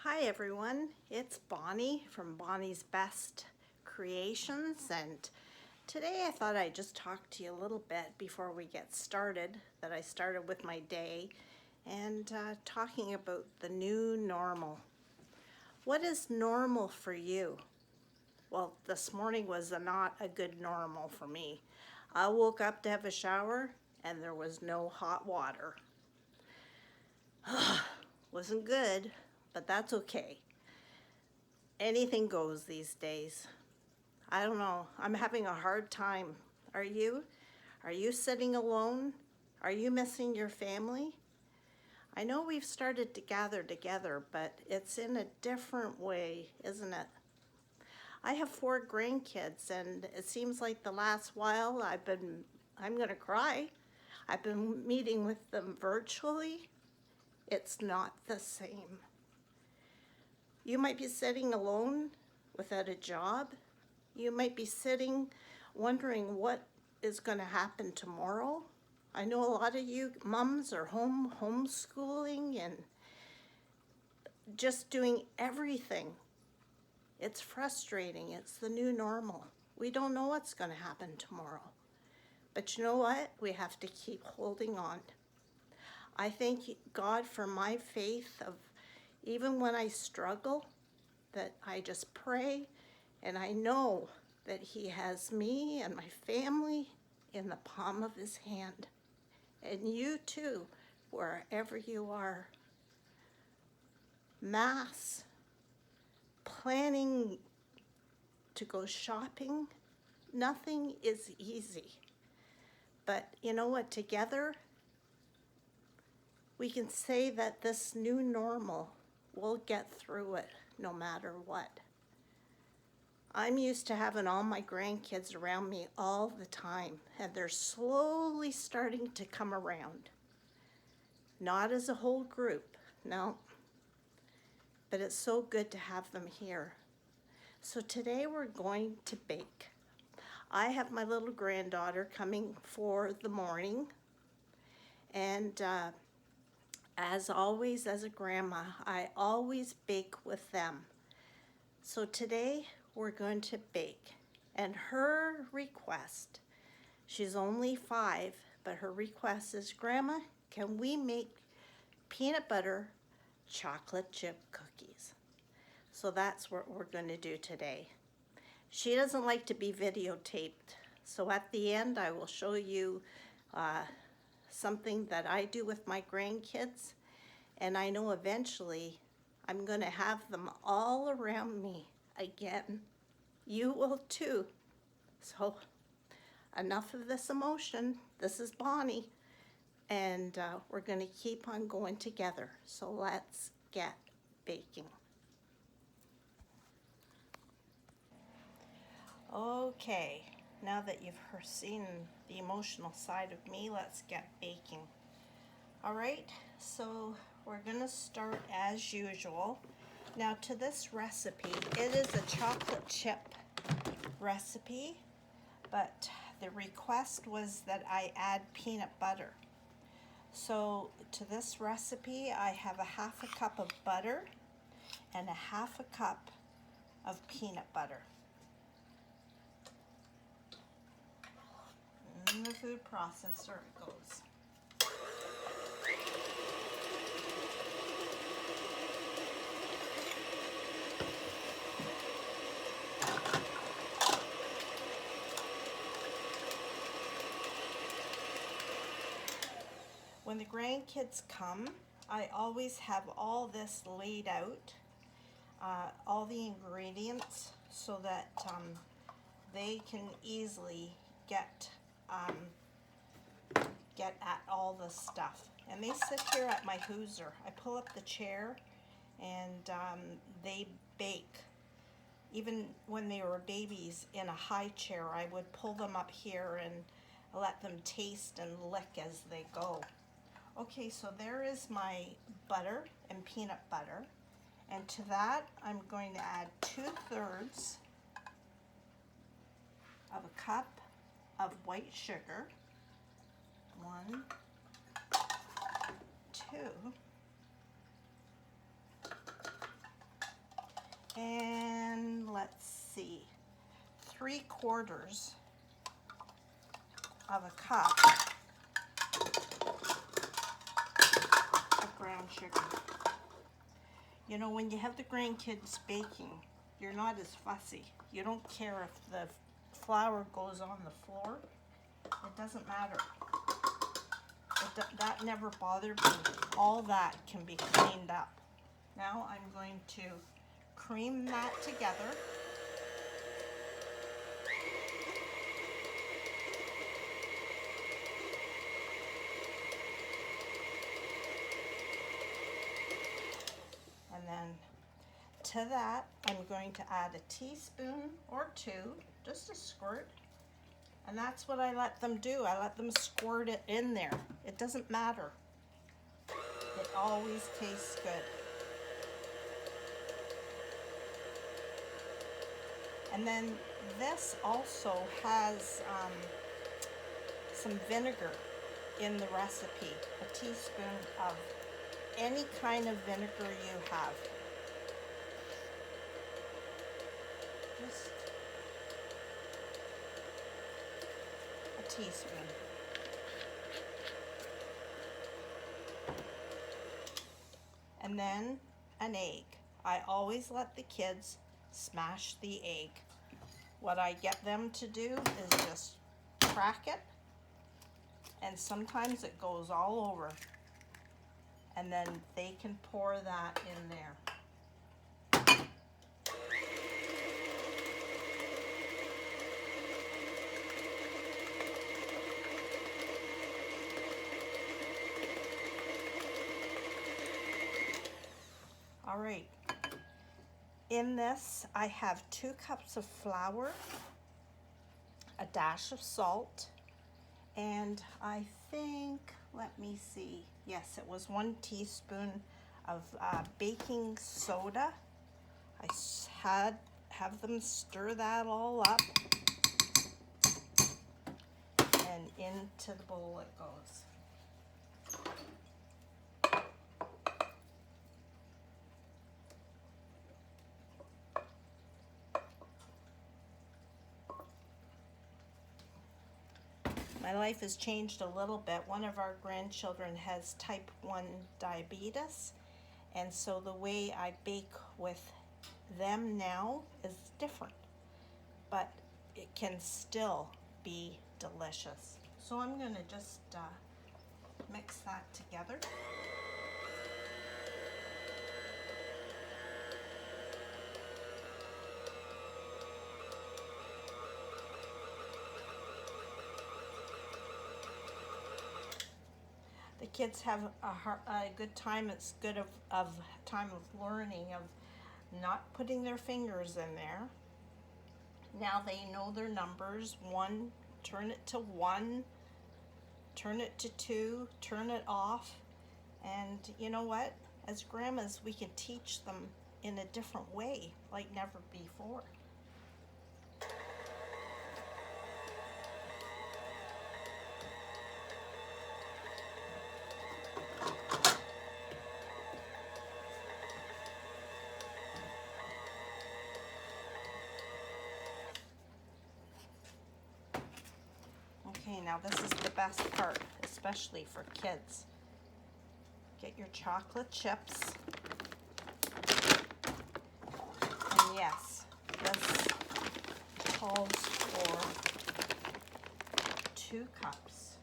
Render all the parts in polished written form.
Hi everyone, it's Bonnie from Bonnie's Best Creations, and today I thought I'd just talk to you a little bit before we get started, that I started with my day, and talking about the new normal. What is normal for you? Well, this morning was not a good normal for me. I woke up to have a shower and there was no hot water. Wasn't good, but that's okay. Anything goes these days. I don't know. I'm having a hard time. Are you? Are you sitting alone? Are you missing your family? I know we've started to gather together, but it's in a different way, isn't it? I have 4 grandkids, and it seems like the last while I'm gonna cry. I've been meeting with them virtually. It's not the same. You might be sitting alone without a job. You might be sitting wondering what is going to happen tomorrow. I know a lot of you mums are homeschooling and just doing everything. It's frustrating. It's the new normal. We don't know what's going to happen tomorrow. But you know what? We have to keep holding on. I thank God for my faith of even when I struggle, that I just pray and I know that He has me and my family in the palm of His hand. And you too, wherever you are. Mass, planning to go shopping, nothing is easy. But you know what, together, we can say that this new normal, we'll get through it no matter what. I'm used to having all my grandkids around me all the time, and they're slowly starting to come around. Not as a whole group, no, but it's so good to have them here. So today we're going to bake. I have my little granddaughter coming for the morning, and as always, as a grandma, I always bake with them. So today we're going to bake, and her request, she's only 5, but her request is, Grandma, can we make peanut butter chocolate chip cookies? So that's what we're going to do today. She doesn't like to be videotaped, so at the end I will show you something that I do with my grandkids, and I know eventually I'm going to have them all around me again. You will too. So enough of this emotion. This is Bonnie, and we're going to keep on going together. So let's get baking. Okay, now that you've seen the emotional side of me, let's get baking. All right, so we're going to start as usual. Now to this recipe, it is a chocolate chip recipe, but the request was that I add peanut butter. So to this recipe, I have a 1/2 cup of butter and a 1/2 cup of peanut butter. In the food processor it goes. When the grandkids come, I always have all this laid out, all the ingredients, so that they can easily get at all the stuff. And they sit here at my hooser. I pull up the chair and they bake. Even when they were babies in a high chair, I would pull them up here and let them taste and lick as they go. Okay, so there is my butter and peanut butter. And to that, I'm going to add 2/3 of a cup of white sugar. 1, 2, And let's see, 3/4 of a cup of brown sugar. You know, when you have the grandkids baking, you're not as fussy. You don't care if the flour goes on the floor. It doesn't matter. That never bothered me. All that can be cleaned up. Now I'm going to cream that together. And then to that, I'm going to add a teaspoon or 2, just a squirt. And that's what I let them do. I let them squirt it in there. It doesn't matter. It always tastes good. And then this also has some vinegar in the recipe. A teaspoon of any kind of vinegar you have. Just a teaspoon. And then an egg. I always let the kids smash the egg. What I get them to do is just crack it, and sometimes it goes all over, and then they can pour that in there. All right, in this I have 2 cups of flour, a dash of salt, and I think, let me see, yes, it was 1 teaspoon of baking soda. I have them stir that all up, and into the bowl it goes. My life has changed a little bit. One of our grandchildren has type 1 diabetes, and so the way I bake with them now is different, but it can still be delicious. So I'm going to just mix that together. The kids have a good time. It's good of time of learning, of not putting their fingers in there. Now they know their numbers. 1, turn it to 1, turn it to 2, turn it off. And you know what? As grandmas, we can teach them in a different way, like never before. Okay, now this is the best part, especially for kids. Get your chocolate chips. And yes, this calls for 2 cups.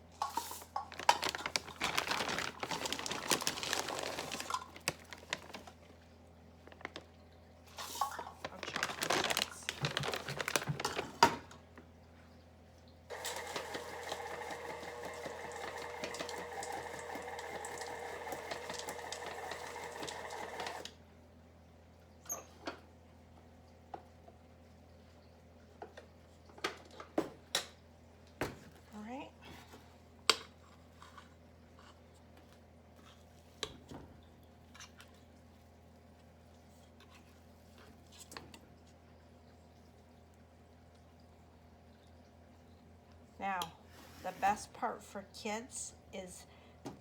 Of chocolate chips. Now, the best part for kids is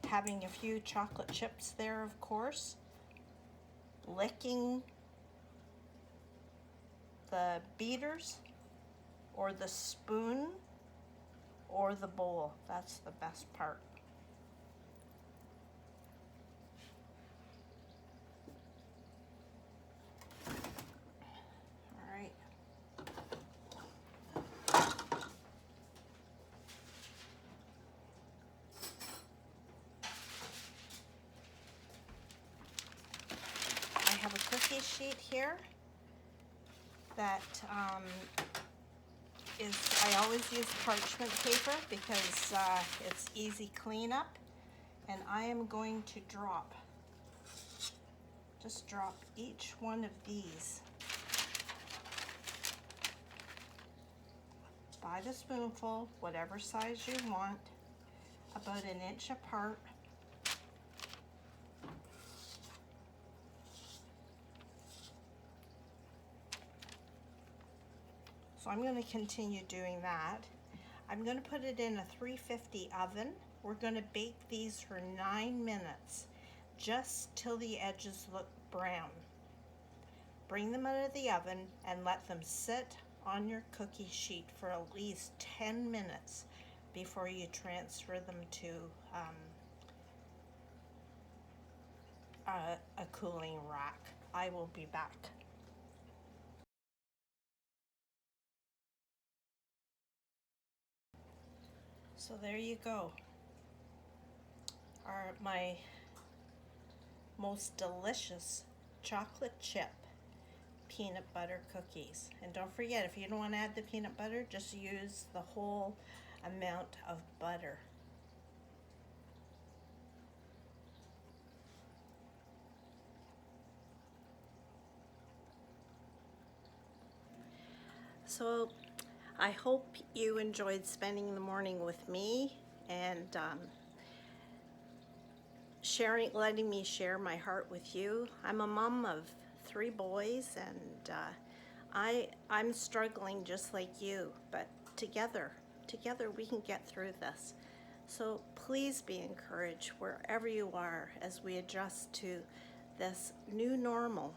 having a few chocolate chips there, of course, licking the beaters or the spoon or the bowl. That's the best part. All right. I have a cookie sheet here that I always use parchment paper because it's easy cleanup, and I am going to just drop each one of these by the spoonful, whatever size you want, about an inch apart. So I'm going to continue doing that. I'm going to put it in a 350 oven. We're going to bake these for 9 minutes, just till the edges look brown. Bring them out of the oven and let them sit on your cookie sheet for at least 10 minutes before you transfer them to a cooling rack. I will be back. So there you go. Are my most delicious chocolate chip peanut butter cookies. And don't forget, if you don't want to add the peanut butter, just use the whole amount of butter. So I hope you enjoyed spending the morning with me and letting me share my heart with you. I'm a mom of 3 boys, and I'm struggling just like you, but together we can get through this. So please be encouraged wherever you are as we adjust to this new normal.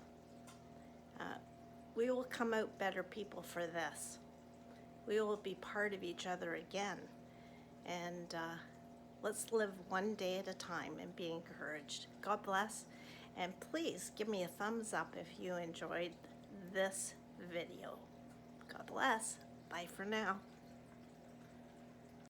We will come out better people for this. We will be part of each other again. And let's live one day at a time and be encouraged. God bless. And please give me a thumbs up if you enjoyed this video. God bless. Bye for now.